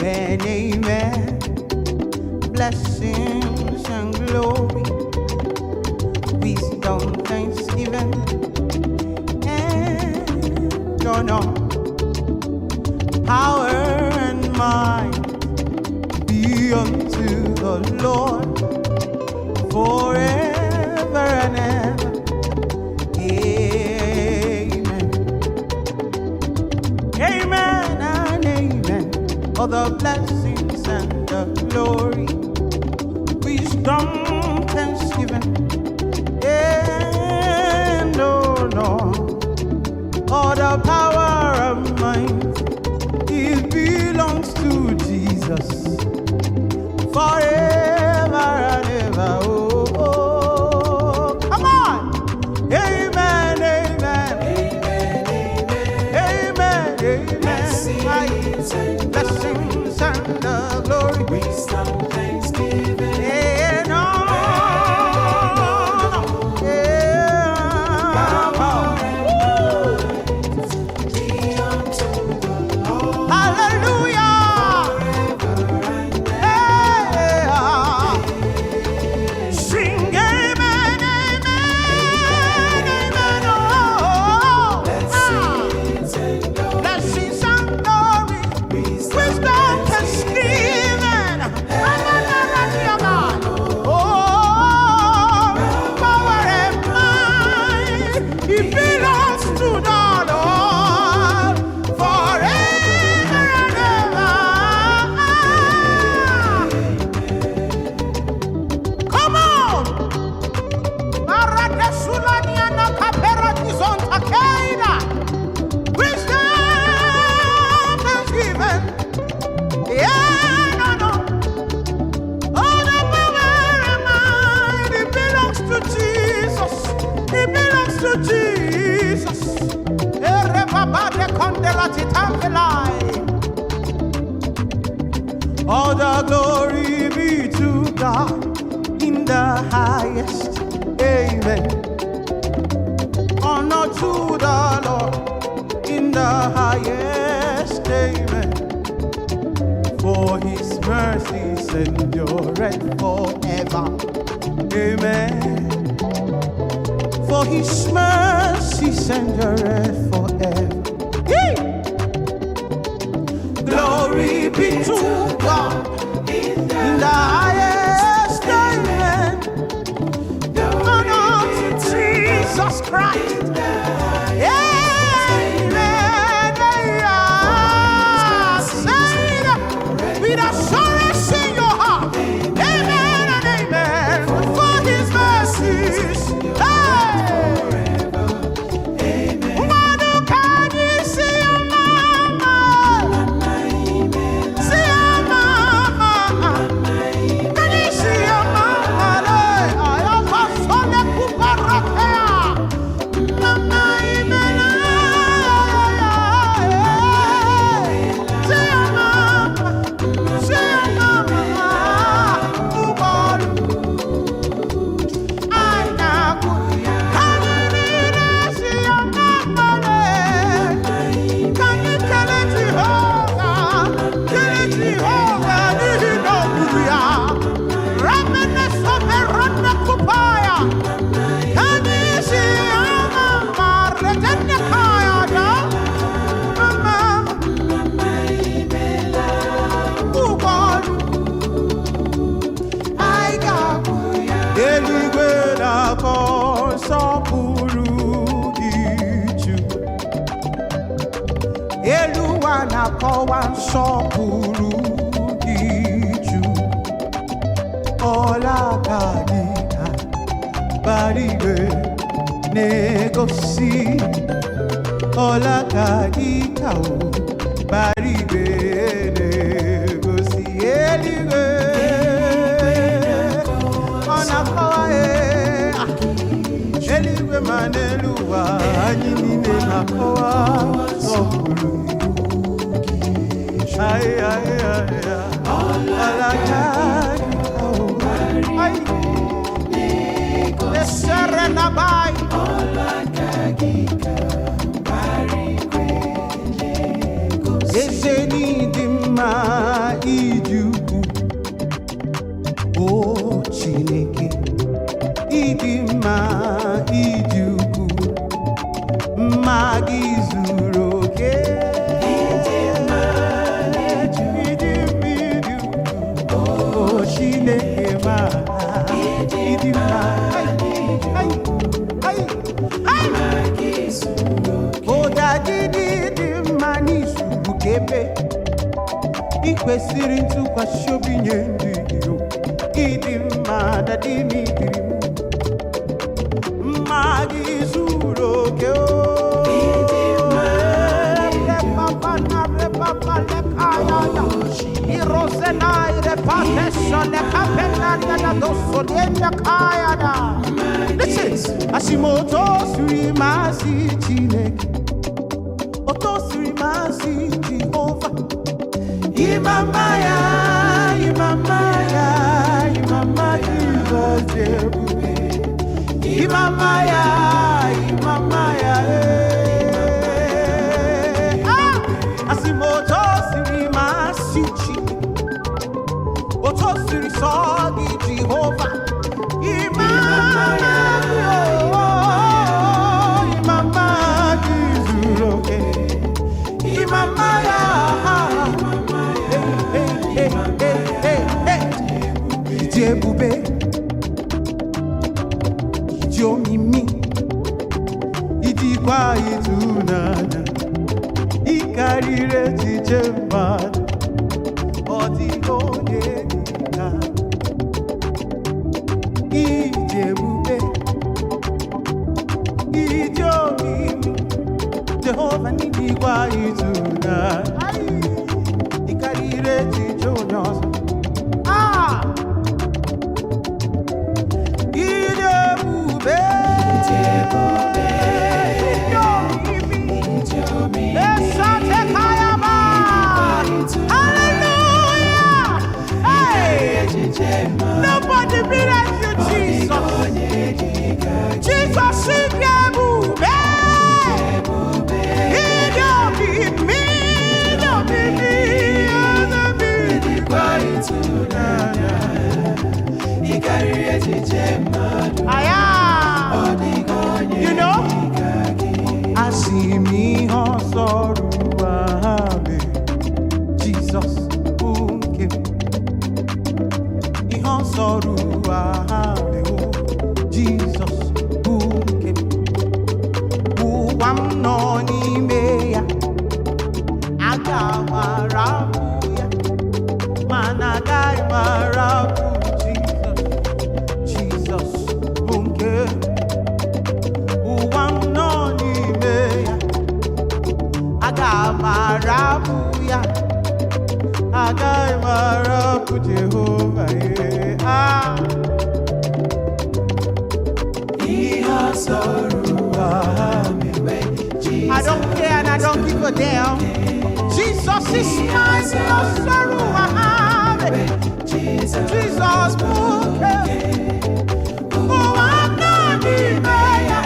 Amen, amen. Blessings and glory, wisdom, thanksgiving, and honor, power and might be unto the Lord forever and ever. Amen. Amen and amen. All the blessings and the glory, wisdom, thanksgiving, and honor, all the power of might, it belongs to Jesus forever and ever. Oh, oh, come on. Amen, amen. Amen, amen. Blessings and the glory, Wisdom, thanksgiving, and honor. be unto the Lord Hallelujah. Sing amen, amen, amen. Oh, blessings and glory, blessings and glory, wisdom, thanksgiving, oh, power and might, it belongs to the Lord forever and ever. Come on! Maradesulaniana kaperatizon takeina. Wisdom, thanksgiving, yeah, no, no. All the power and might, it belongs to Jesus. It belongs to Jesus. Erebabade konderatitambelai. All the glory be to God in the highest. Amen. Honor to the Lord in the highest. Amen. For his mercies endureth forever. Amen. For his mercies endureth forever. Yay! Glory be to God in the in the highest. Amen. Honor to Jesus Christ. Amen. With assurance in your heart. Amen and amen. For his mercies. Hey. Manu, can you see your mama? See your mama. Can you see your mama? I have a son of Kuparatea. Mama, Imena. See your mama. See your mama. Ubaru. I know. Can you see your mama? Can you tell it to her? Tell it to her. Did you know who we are? Ramene soberana kupaya. Can you see your mama? Retene kaya da. Mama. Ubaru. I got eluigwe na-akọ nsọpụrụ gị Ju. Elu ụwa na-akọwa nsọpụrụ gị Ju. Ọla aka gị ka bara igwe na-egosi. Ọla aka gị ka o bara igwe na-egosi. Eluigwe ọ na-akọwa eluigwe ma n'elu ụwa anyị niile na-akọwa nsọpụrụ gị. Ay, ay, ay, ay. Ọla aka gị ka o ay. Esere na bai. Eze n'ịdị mma ị kwesịrị ntụkwasị obi nye ndị gị. Ịdị mma dadi n'ikiri m, mma gị zuru oke o. Listen, Ashimoto suri masi Chineke, oto suri masi Jehovah. Imamaya, Imamaya, Imamaya, Jebube. Imamaya, Imamaya, Ashimoto suri masi Chineke, oto suri sogi Jehovah. Imamaya, Imamaya, Zuroke. Imamaya, Jebube, Jomimi, Idikwa itunana, Ikarire tijembad, Odigo dedika. Ijebube, Ijomimi, Jehovah Idikwa itunana, Ikarire tijonos. Nobody be like you, Jesus. Jesus, in your move. You know, I see me on sorrow, Jesus, okay. Jesus, okay. Who am noni meya, agawarabuya, managai marabu, Jesus, okay. Who am noni meya, agawarabuya, agai marabu Jehovah. I don't care and I don't give a damn. Jesus is mine, no sorrow I have. Jesus, okay. Oh, I'm not in there.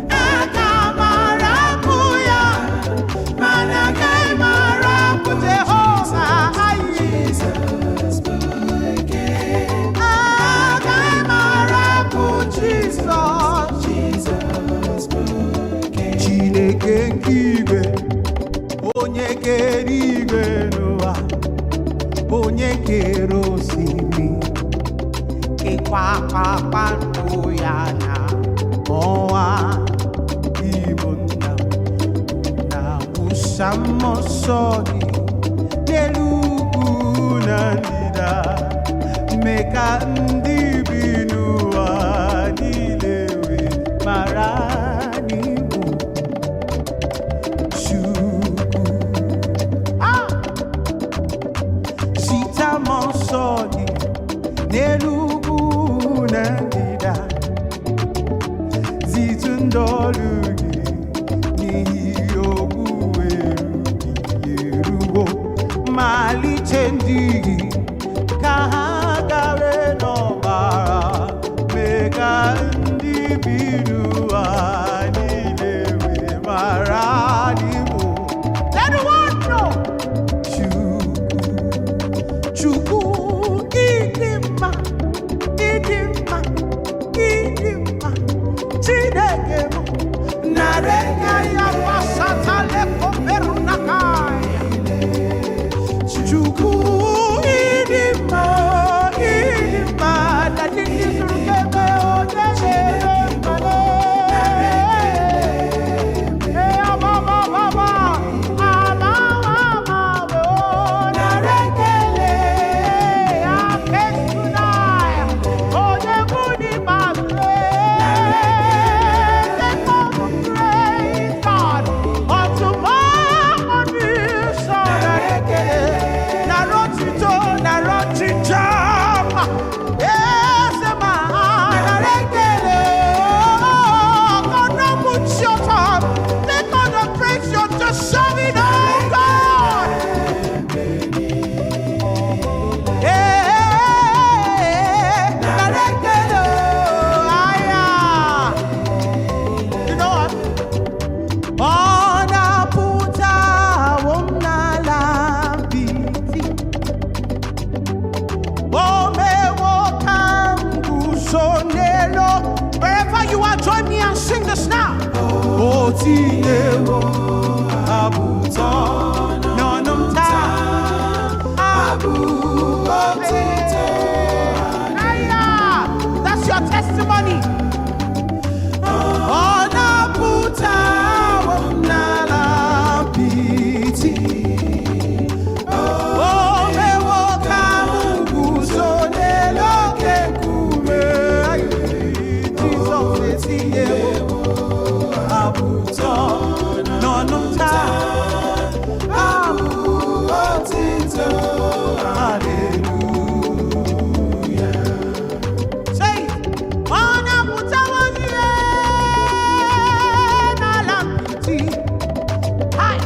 Akamarabuya, Managai Marabu Jehovah. Jesus, Agai Marabu Jesus. Chineke nkigwe, onye kere igwe n'ụwa, onye kere osimiri, ịkwa kpakpando ya na ọnwa, Igbo nna na-awụsa mmụọ nsọ gị n'elu ugwu na ndịda, mee ka ndị bi n'ụwa niile wee mara n'Igbo Chukwu. Sita mmụọ nsọ gị n'elu ugwu na ndịda, zitu ndị ọrụ gị n'ihi ogwu eruwo, malite ndị gị ka ha gawe n'ọba tinyewo abuto nonumta abutito. That's your testimony. Onabuta wonala piti. Omewo kamugu sonelo kekume. Jesus etinyewo abuto nonumta abutito. Hallelujah. Say, onabuta wonye na lampiti. Hi.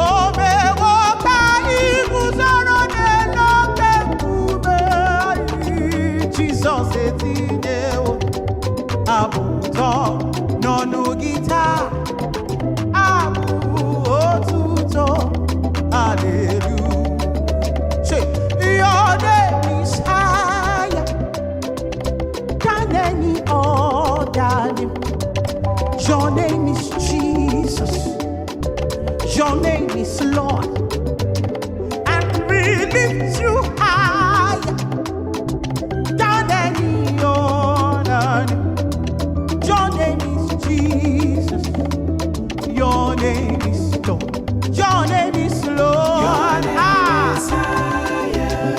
Omewo ka iguzoro nelo kekume. Jesus etinyewo abuto nonugita abu otuto. Hallelujah. Say, your name is higher than any other name. Your name is Jesus. Your name is Lord. And we lift you higher than any other name. Your name is Jesus. Your name is Lord. Your name is Lord.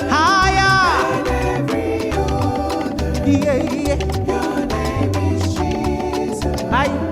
Higher. Yeah, yeah. Your name is Jesus. Higher.